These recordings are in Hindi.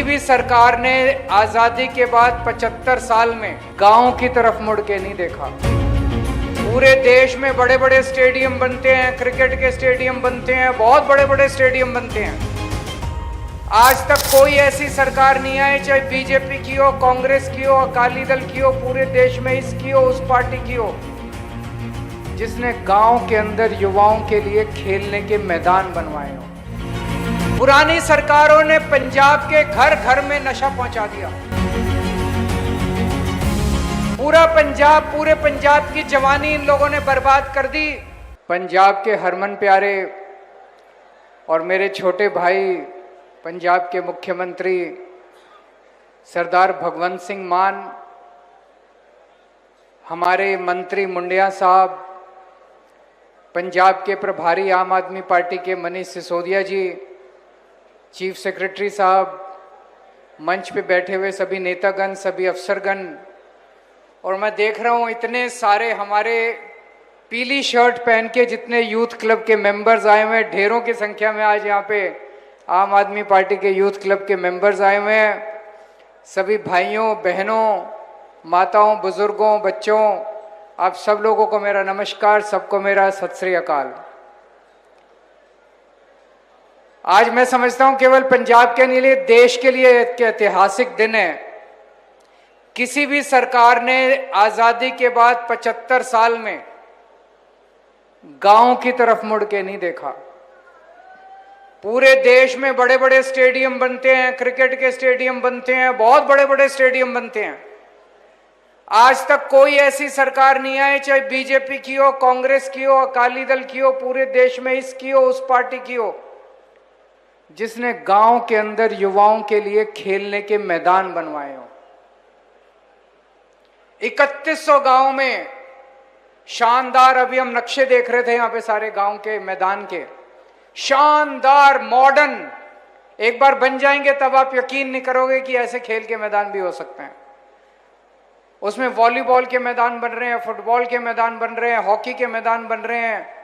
भी सरकार ने आजादी के बाद 75 साल में गांव की तरफ मुड़ के नहीं देखा। पूरे देश में बड़े बड़े स्टेडियम बनते हैं, क्रिकेट के स्टेडियम बनते हैं, बहुत बड़े बड़े स्टेडियम बनते हैं। आज तक कोई ऐसी सरकार नहीं आई, चाहे बीजेपी की हो, कांग्रेस की हो, अकाली दल की हो, पूरे देश में इसकी हो, उस पार्टी की हो, जिसने गांव के अंदर युवाओं के लिए खेलने के मैदान बनवाए हो। पुरानी सरकारों ने पंजाब के घर घर में नशा पहुंचा दिया। पूरे पंजाब की जवानी इन लोगों ने बर्बाद कर दी। पंजाब के हरमन प्यारे और मेरे छोटे भाई पंजाब के मुख्यमंत्री सरदार भगवंत सिंह मान, हमारे मंत्री मुंडिया साहब, पंजाब के प्रभारी आम आदमी पार्टी के मनीष सिसोदिया जी, चीफ सेक्रेटरी साहब, मंच पे बैठे हुए सभी नेतागण, सभी अफसरगण, और मैं देख रहा हूँ इतने सारे हमारे पीली शर्ट पहन के जितने यूथ क्लब के मेंबर्स आए हुए हैं, ढेरों की संख्या में आज यहाँ पे आम आदमी पार्टी के यूथ क्लब के मेंबर्स आए हुए हैं। सभी भाइयों बहनों, माताओं, बुजुर्गों, बच्चों, आप सब लोगों को मेरा नमस्कार, सबको मेरा सत श्री अकाल। आज मैं समझता हूं केवल पंजाब के लिए, देश के लिए एक ऐतिहासिक दिन है। किसी भी सरकार ने आजादी के बाद 75 साल में गांव की तरफ मुड़ के नहीं देखा। पूरे देश में बड़े बड़े स्टेडियम बनते हैं, क्रिकेट के स्टेडियम बनते हैं, बहुत बड़े बड़े स्टेडियम बनते हैं। आज तक कोई ऐसी सरकार नहीं आई, चाहे बीजेपी की हो, कांग्रेस की हो, अकाली दल की हो, पूरे देश में इसकी हो, उस पार्टी की हो, जिसने गांव के अंदर युवाओं के लिए खेलने के मैदान बनवाए हो। 3100 गांव में शानदार, अभी हम नक्शे देख रहे थे यहां पे सारे गांव के मैदान के, शानदार मॉडर्न एक बार बन जाएंगे तब आप यकीन नहीं करोगे कि ऐसे खेल के मैदान भी हो सकते हैं। उसमें वॉलीबॉल के मैदान बन रहे हैं, फुटबॉल के मैदान बन रहे हैं, हॉकी के मैदान बन रहे हैं,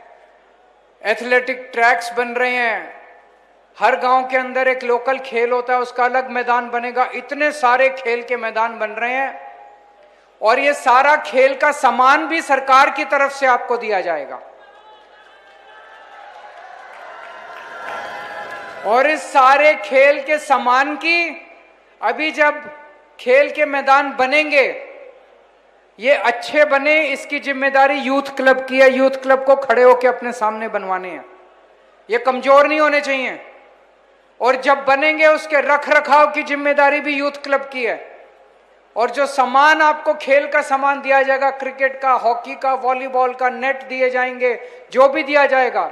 एथलेटिक ट्रैक्स बन रहे हैं। हर गांव के अंदर एक लोकल खेल होता है, उसका अलग मैदान बनेगा। इतने सारे खेल के मैदान बन रहे हैं और ये सारा खेल का सामान भी सरकार की तरफ से आपको दिया जाएगा। और इस सारे खेल के सामान की, अभी जब खेल के मैदान बनेंगे, ये अच्छे बने, इसकी जिम्मेदारी यूथ क्लब की है। यूथ क्लब को खड़े होकर अपने सामने बनवाने हैं, ये कमजोर नहीं होने चाहिए। और जब बनेंगे उसके रख रखाव की जिम्मेदारी भी यूथ क्लब की है। और जो सामान आपको खेल का सामान दिया जाएगा, क्रिकेट का, हॉकी का, वॉलीबॉल का, नेट दिए जाएंगे, जो भी दिया जाएगा,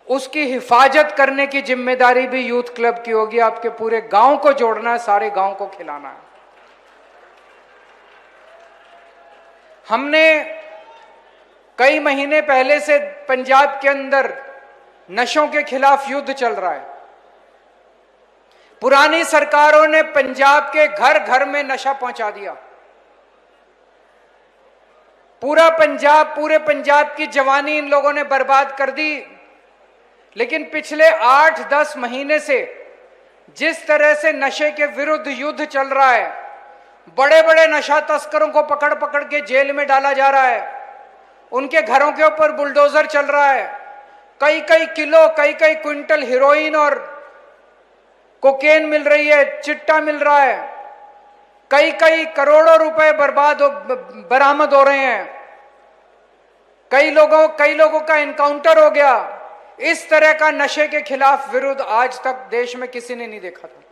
उसकी हिफाजत करने की जिम्मेदारी भी यूथ क्लब की होगी। आपके पूरे गांव को जोड़ना है, सारे गांव को खिलाना है। हमने कई महीने पहले से पंजाब के अंदर नशों के खिलाफ युद्ध चल रहा है। पुरानी सरकारों ने पंजाब के घर घर में नशा पहुंचा दिया। पूरे पंजाब की जवानी इन लोगों ने बर्बाद कर दी। लेकिन पिछले 8-10 महीने से जिस तरह से नशे के विरुद्ध युद्ध चल रहा है, बड़े बड़े नशा तस्करों को पकड़ पकड़ के जेल में डाला जा रहा है, उनके घरों के ऊपर बुलडोजर चल रहा है, कई कई किलो, कई कई क्विंटल हेरोइन और कोकेन मिल रही है, चिट्टा मिल रहा है, कई कई करोड़ों रुपए बरामद हो रहे हैं, कई लोगों का एनकाउंटर हो गया। इस तरह का नशे के खिलाफ विरोध आज तक देश में किसी ने नहीं देखा था।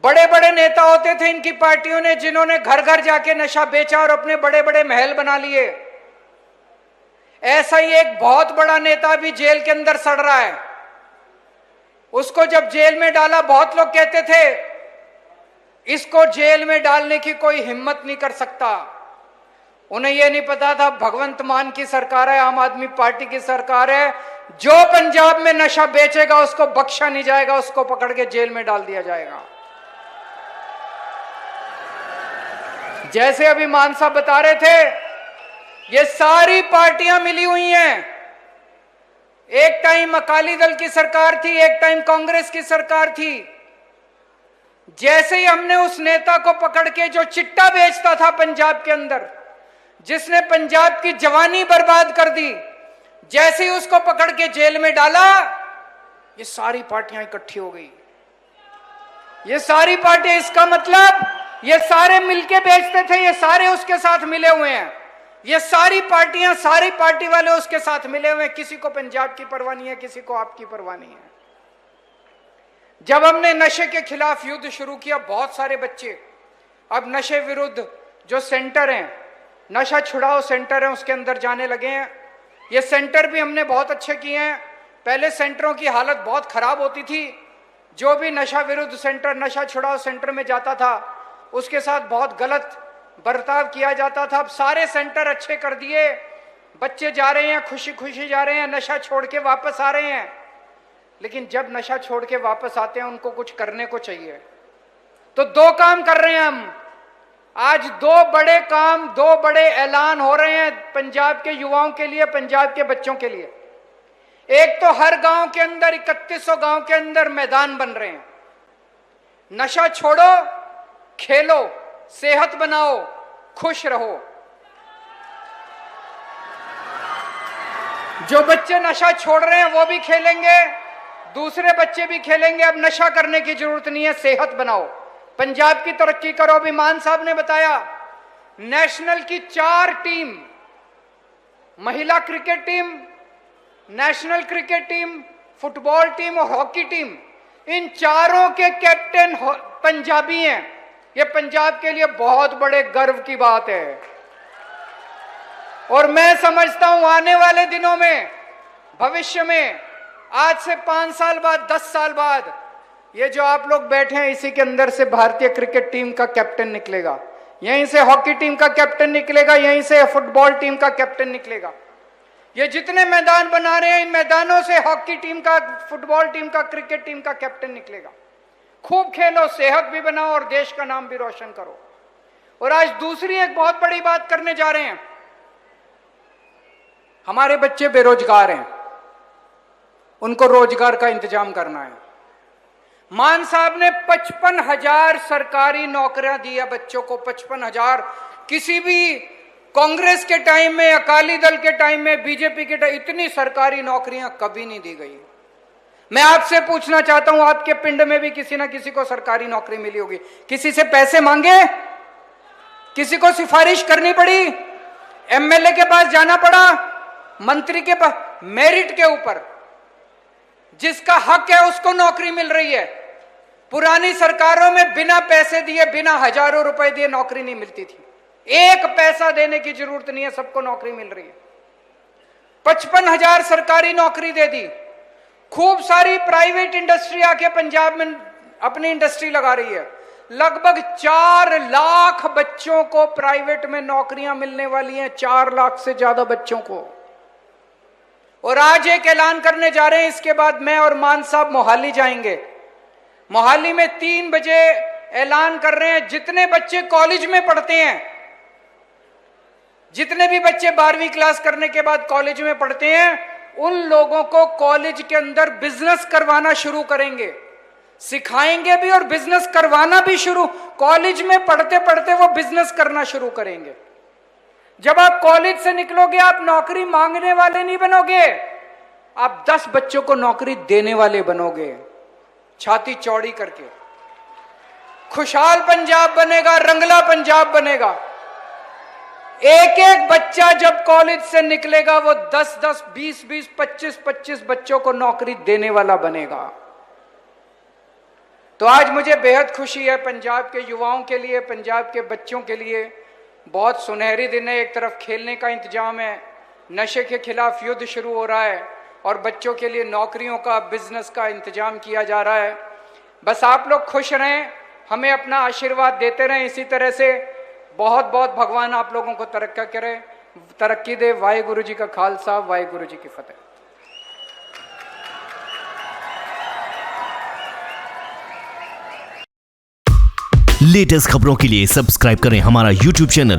बड़े बड़े नेता होते थे इनकी पार्टियों ने, जिन्होंने घर घर जाके नशा बेचा और अपने बड़े बड़े महल बना लिए। ऐसा ही एक बहुत बड़ा नेता भी जेल के अंदर सड़ रहा है। उसको जब जेल में डाला, बहुत लोग कहते थे इसको जेल में डालने की कोई हिम्मत नहीं कर सकता। उन्हें यह नहीं पता था भगवंत मान की सरकार है, आम आदमी पार्टी की सरकार है। जो पंजाब में नशा बेचेगा उसको बख्शा नहीं जाएगा, उसको पकड़ के जेल में डाल दिया जाएगा। जैसे अभी मान साहब बता रहे थे, ये सारी पार्टियां मिली हुई हैं। एक टाइम अकाली दल की सरकार थी, एक टाइम कांग्रेस की सरकार थी, जैसे ही हमने उस नेता को पकड़ के, जो चिट्टा बेचता था पंजाब के अंदर, जिसने पंजाब की जवानी बर्बाद कर दी, जैसे ही उसको पकड़ के जेल में डाला, ये सारी पार्टियां इकट्ठी हो गई। ये सारी पार्टियां, इसका मतलब ये सारे मिलके बेचते थे, ये सारे उसके साथ मिले हुए हैं। ये सारी पार्टियां, सारी पार्टी वाले उसके साथ मिले हुए हैं। किसी को पंजाब की परवाह नहीं है, किसी को आपकी परवाह नहीं है। जब हमने नशे के खिलाफ युद्ध शुरू किया, बहुत सारे बच्चे अब नशे विरुद्ध जो सेंटर हैं, नशा छुड़ाओ सेंटर हैं, उसके अंदर जाने लगे हैं। ये सेंटर भी हमने बहुत अच्छे किए हैं। पहले सेंटरों की हालत बहुत खराब होती थी। जो भी नशा विरुद्ध सेंटर, नशा छुड़ाओ सेंटर में जाता था, उसके साथ बहुत गलत बर्ताव किया जाता था। अब सारे सेंटर अच्छे कर दिए, बच्चे जा रहे हैं, खुशी खुशी जा रहे हैं, नशा छोड़ के वापस आ रहे हैं। लेकिन जब नशा छोड़ के वापस आते हैं, उनको कुछ करने को चाहिए। तो दो काम कर रहे हैं हम आज, दो बड़े काम, दो बड़े ऐलान हो रहे हैं पंजाब के युवाओं के लिए, पंजाब के बच्चों के लिए। एक तो हर गांव के अंदर, 3100 गांव के अंदर मैदान बन रहे हैं। नशा छोड़ो, खेलो, सेहत बनाओ, खुश रहो। जो बच्चे नशा छोड़ रहे हैं वो भी खेलेंगे, दूसरे बच्चे भी खेलेंगे। अब नशा करने की जरूरत नहीं है, सेहत बनाओ, पंजाब की तरक्की करो। अभी मान साहब ने बताया, नेशनल की 4 टीम, महिला cricket team, national cricket team, football team और हॉकी टीम, इन चारों के कैप्टन पंजाबी हैं। ये पंजाब के लिए बहुत बड़े गर्व की बात है। और मैं समझता हूं आने वाले दिनों में, भविष्य में, आज से 5 साल बाद, 10 साल बाद, ये जो आप लोग बैठे हैं, इसी के अंदर से भारतीय क्रिकेट टीम का कैप्टन निकलेगा, यहीं से हॉकी टीम का कैप्टन निकलेगा, यहीं से फुटबॉल टीम का कैप्टन निकलेगा। ये जितने मैदान बना रहे हैं, इन मैदानों से हॉकी टीम का, फुटबॉल टीम का, क्रिकेट टीम का कैप्टन निकलेगा। खूब खेलो, सेहत भी बनाओ और देश का नाम भी रोशन करो। और आज दूसरी एक बहुत बड़ी बात करने जा रहे हैं। हमारे बच्चे बेरोजगार हैं, उनको रोजगार का इंतजाम करना है। मान साहब ने 55,000 सरकारी नौकरियां दी है बच्चों को, 55,000। किसी भी कांग्रेस के टाइम में, अकाली दल के टाइम में, बीजेपी के टाइम इतनी सरकारी नौकरियां कभी नहीं दी गई। मैं आपसे पूछना चाहता हूं, आपके पिंड में भी किसी ना किसी को सरकारी नौकरी मिली होगी। किसी से पैसे मांगे? किसी को सिफारिश करनी पड़ी? एमएलए के पास जाना पड़ा? मंत्री के पास? मेरिट के ऊपर जिसका हक है उसको नौकरी मिल रही है। पुरानी सरकारों में बिना पैसे दिए, बिना हजारों रुपए दिए नौकरी नहीं मिलती थी। एक पैसा देने की जरूरत नहीं है, सबको नौकरी मिल रही है। 55,000 सरकारी नौकरी दे दी। खूब सारी प्राइवेट इंडस्ट्री आके पंजाब में अपनी इंडस्ट्री लगा रही है। लगभग 4 लाख बच्चों को प्राइवेट में नौकरियां मिलने वाली हैं, 4 लाख से ज्यादा बच्चों को। और आज एक ऐलान करने जा रहे हैं, इसके बाद मैं और मान साहब मोहाली जाएंगे। मोहाली में 3 बजे ऐलान कर रहे हैं, जितने बच्चे कॉलेज में पढ़ते हैं, जितने भी बच्चे 12वीं क्लास करने के बाद कॉलेज में पढ़ते हैं, उन लोगों को कॉलेज के अंदर बिजनेस करवाना शुरू करेंगे। सिखाएंगे भी और बिजनेस करवाना भी शुरू। कॉलेज में पढ़ते पढ़ते वो बिजनेस करना शुरू करेंगे। जब आप कॉलेज से निकलोगे, आप नौकरी मांगने वाले नहीं बनोगे, आप 10 बच्चों को नौकरी देने वाले बनोगे, छाती चौड़ी करके। खुशहाल पंजाब बनेगा, रंगला पंजाब बनेगा। एक एक बच्चा जब कॉलेज से निकलेगा, वो 10-10, 20-20, 25-25 बच्चों को नौकरी देने वाला बनेगा। तो आज मुझे बेहद खुशी है पंजाब के युवाओं के लिए, पंजाब के बच्चों के लिए। बहुत सुनहरी दिन है। एक तरफ खेलने का इंतजाम है, नशे के खिलाफ युद्ध शुरू हो रहा है, और बच्चों के लिए नौकरियों का, बिजनेस का इंतजाम किया जा रहा है। बस आप लोग खुश रहें, हमें अपना आशीर्वाद देते रहें इसी तरह से। बहुत बहुत भगवान आप लोगों को तरक्की दे। वाहेगुरु जी का खालसा, वाहेगुरु जी की फतेह। लेटेस्ट खबरों के लिए सब्सक्राइब करें हमारा YouTube चैनल